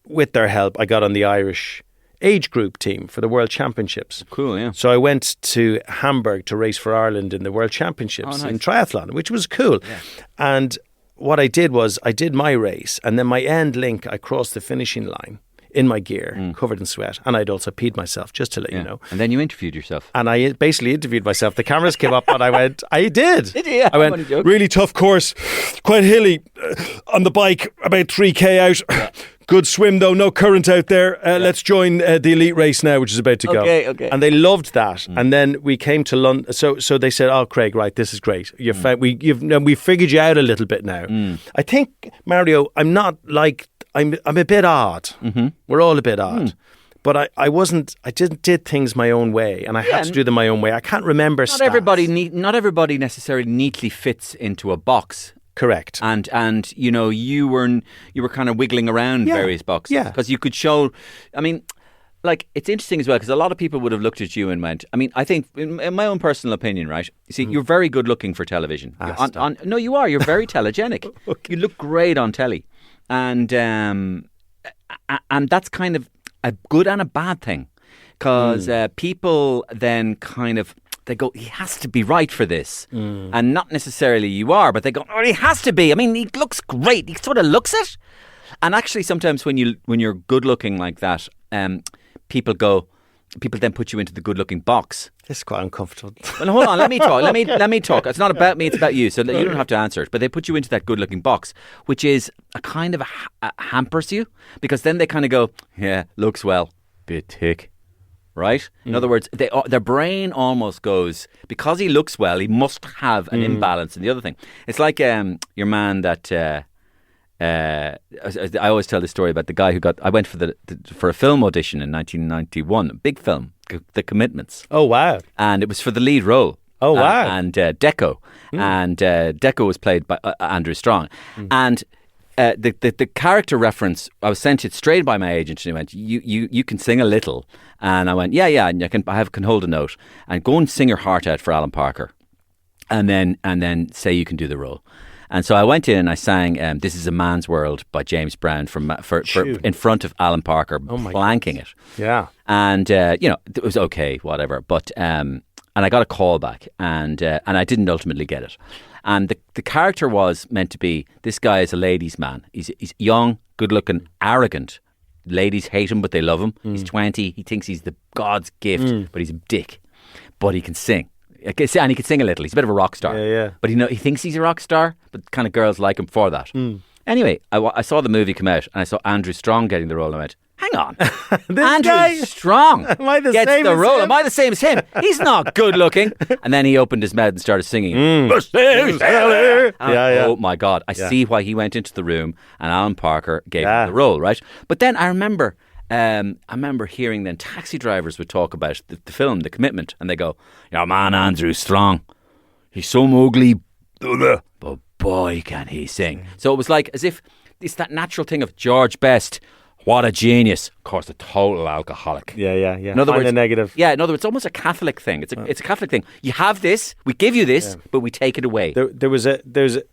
with their help, I got on the Irish age group team for the World Championships. Cool, yeah. So I went to Hamburg to race for Ireland in the World Championships in triathlon, which was cool. Yeah. And what I did was I did my race, and then my end link, I crossed the finishing line in my gear, covered in sweat, and I'd also peed myself, just to let you know. And then you interviewed yourself. And I basically interviewed myself. The cameras came up, and I went, I did. Did you? Yeah, I went, really tough course, quite hilly, on the bike, about 3K out. Yeah. Good swim though, no current out there. Let's join the elite race now, which is about to go. Okay. And they loved that. And then we came to London. So they said, "Oh, Craig, right, this is great. We figured you out a little bit now." I think, Mario, I'm a bit odd. We're all a bit odd. But I did things my own way, and I had to do them my own way. I can't remember stats. Not everybody necessarily neatly fits into a box. Correct. And you were kind of wiggling around various boxes. Yeah. Because you could show, it's interesting as well, because a lot of people would have looked at you and went, I think, in my own personal opinion, right? You see, you're very good looking for television. No, you are. You're very telegenic. Okay. You look great on telly. And that's kind of a good and a bad thing. Because people then kind of, they go, he has to be right for this. And not necessarily you are, but they go, he has to be. He looks great. He sort of looks it. And actually, sometimes when you're good looking like that, people then put you into the good looking box. It's quite uncomfortable. Well, hold on, let me talk. Let me talk. It's not about me, it's about you. So you don't have to answer it. But they put you into that good looking box, which is a kind of hampers you, because then they kind of go, yeah, looks well, bit thick. Right? In other words, their brain almost goes, because he looks well, he must have an imbalance in the other thing. It's like your man that I always tell this story about the guy who I went for a film audition in 1991, a big film, The Commitments. Oh, wow. And it was for the lead role. Oh, wow. And Deco. And Deco was played by Andrew Strong. And the character reference, I was sent it straight by my agent, and he went, you can sing a little. And I went, yeah, and I can hold a note, and go and sing your heart out for Alan Parker. and then say you can do the role. And so I went in and I sang "This Is a Man's World" by James Brown for in front of Alan Parker, planking it. Yeah, and it was okay, whatever. But and I got a call back, and I didn't ultimately get it. And the character was meant to be, this guy is a ladies' man. He's young, good looking, arrogant. Ladies hate him, but they love him. He's 20. He thinks he's the God's gift, but he's a dick. But he can sing. And he can sing a little. He's a bit of a rock star. Yeah. But he thinks he's a rock star, but kind of girls like him for that. Anyway, I saw the movie come out, and I saw Andrew Strong getting the role, and I went, hang on. Andrew Strong Am I the gets same the as role. him? Am I the same as him? He's not good looking. And then he opened his mouth and started singing. Oh my God. I see why he went into the room and Alan Parker gave him the role, right? But then I remember hearing then taxi drivers would talk about the film, The Commitment, and they go, your man Andrew Strong, he's so ugly, but boy can he sing. So it was like as if it's that natural thing of George Best. What a genius. Of course, a total alcoholic. Yeah. In other words, negative. Yeah, in other words, it's almost a Catholic thing. It's a Catholic thing. You have this, we give you this, but we take it away.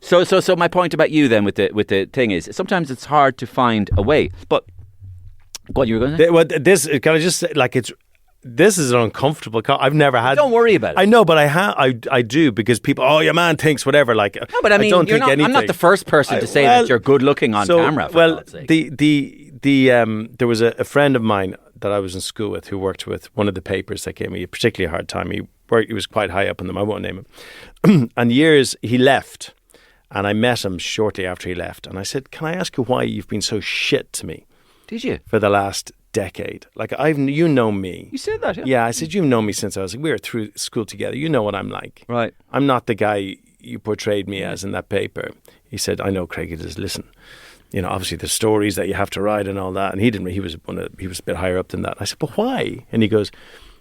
So my point about you then with the thing is, sometimes it's hard to find a way. But what you were going to say? This is an uncomfortable. I've never had. Don't worry about it. I know, but I do because people. Oh, your man thinks whatever. Like, no, but I mean, don't think anything. I'm not the first person to say that you're good looking on camera. For God's sake. There was a friend of mine that I was in school with who worked with one of the papers that gave me a particularly hard time. He was quite high up in them. I won't name him. And he left, and I met him shortly after he left, and I said, "Can I ask you why you've been so shit to me?" Did you? For the last decade. Like, you know me. You said that, yeah. Yeah, I said, you've known me since we were through school together. You know what I'm like. Right. I'm not the guy you portrayed me as in that paper. He said, I know, Craig. He says, listen, obviously the stories that you have to write and all that. And he didn't. He was a bit higher up than that. I said, but why? And he goes,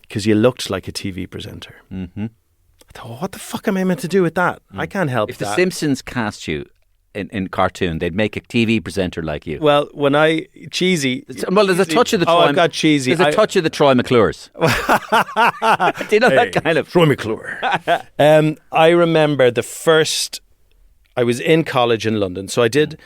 because you looked like a TV presenter. Mm-hmm. I thought, well, what the fuck am I meant to do with that? I can't help if that. If The Simpsons cast you in cartoon, they'd make a TV presenter like you. Well, cheesy. Well, there's a touch of the Troy. Oh, I've got cheesy. There's a touch of the Troy McClures. Do you know that kind of Troy McClure? I remember I was in college in London, so I did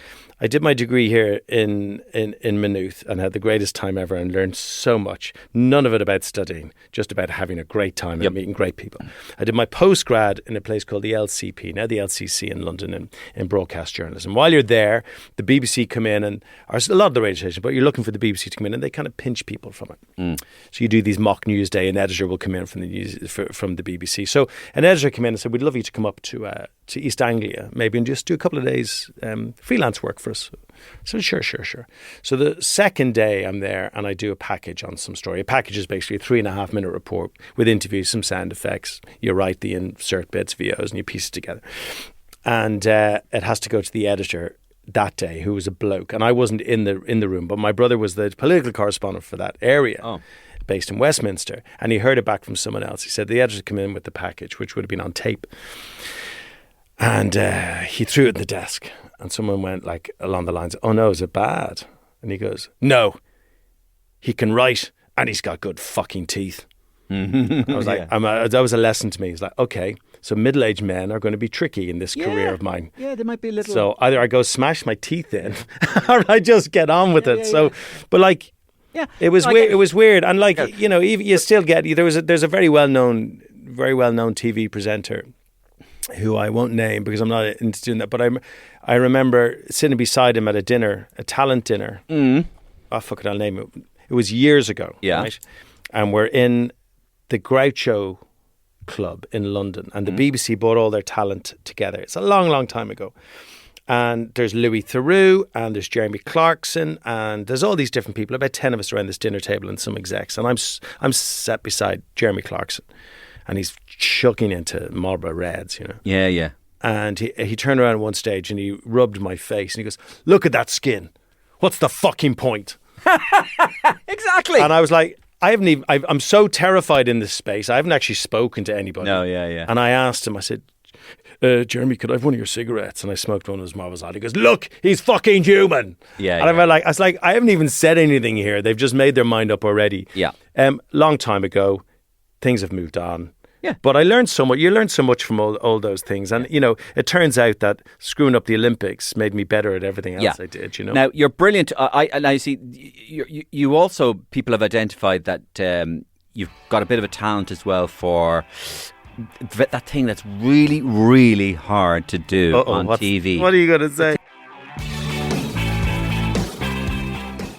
my degree here in Maynooth and had the greatest time ever and learned so much. None of it about studying, just about having a great time and meeting great people. I did my postgrad in a place called the LCP, now the LCC in London in broadcast journalism. While you're there, the BBC come in or a lot of the radio stations, but you're looking for the BBC to come in and they kind of pinch people from it. So you do these mock news day, an editor will come in from the BBC. So an editor came in and said, we'd love you to come up to East Anglia maybe and just do a couple of days freelance work for us. So sure. So the second day I'm there and I do a package on some story. A package is basically a 3.5 minute report with interviews, some sound effects. You write the insert bits, VOs, and you piece it together. And it has to go to the editor that day, who was a bloke. And I wasn't in the room, but my brother was the political correspondent for that area. Based in Westminster. And he heard it back from someone else. He said the editor came in with the package, which would have been on tape. And he threw it in the desk. And someone went like along the lines, oh no, is it bad? And he goes, no, he can write and he's got good fucking teeth. I was like, that was a lesson to me. It's like, okay, so middle-aged men are going to be tricky in this career of mine. Yeah, they might be a little... So either I go smash my teeth in or I just get on with it. But like, it was weird. It was weird. And like, you still get, there's a very well-known TV presenter who I won't name because I'm not into doing that. But I remember sitting beside him at a talent dinner. Oh, fuck it, I'll name it. It was years ago. Yeah. Right? And we're in the Groucho Club in London. And the BBC brought all their talent together. It's a long, long time ago. And there's Louis Theroux and there's Jeremy Clarkson and there's all these different people. About 10 of us around this dinner table and some execs. And I'm sat beside Jeremy Clarkson. And he's chucking into Marlboro Reds, Yeah. And he turned around at one stage and he rubbed my face and he goes, look at that skin. What's the fucking point? Exactly. And I was like, I'm so terrified in this space. I haven't actually spoken to anybody. No, yeah. And I asked him, I said, Jeremy, could I have one of your cigarettes? And I smoked one of his Marlboros out. He goes, look, he's fucking human. Yeah. And I was like, I haven't even said anything here. They've just made their mind up already. Yeah. Long time ago. Things have moved on. Yeah. But I learned so much. You learn so much from all those things. And, it turns out that screwing up the Olympics made me better at everything else I did, Now, you're brilliant. I see, you also, people have identified that you've got a bit of a talent as well for that thing that's really, really hard to do on TV. What are you going to say?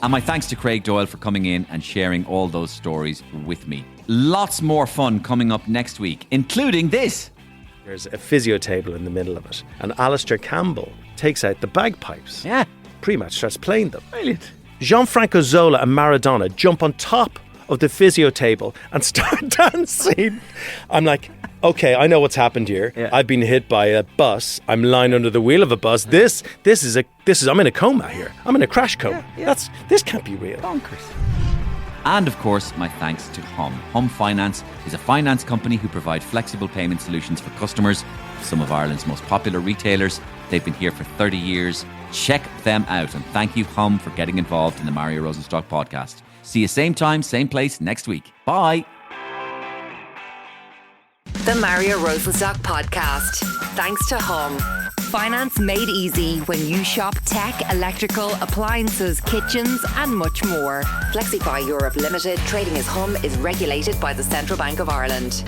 And my thanks to Craig Doyle for coming in and sharing all those stories with me. Lots more fun coming up next week, including this. There's a physio table in the middle of it, and Alistair Campbell takes out the bagpipes. Yeah. Pre-match starts playing them. Brilliant. Gianfranco Zola and Maradona jump on top of the physio table and start dancing. I'm like, okay, I know what's happened here. Yeah. I've been hit by a bus. I'm lying under the wheel of a bus. This is I'm in a coma here. I'm in a crash coma. Yeah. This can't be real. Bonkers. And of course, my thanks to Hum. Hum Finance is a finance company who provide flexible payment solutions for customers, some of Ireland's most popular retailers. They've been here for 30 years. Check them out. And thank you, Hum, for getting involved in the Mario Rosenstock podcast. See you same time, same place next week. Bye. The Mario Rosenstock Podcast. Thanks to Hum. Finance made easy when you shop tech, electrical, appliances, kitchens, and much more. Flexify Europe Limited, trading as Hum, is regulated by the Central Bank of Ireland.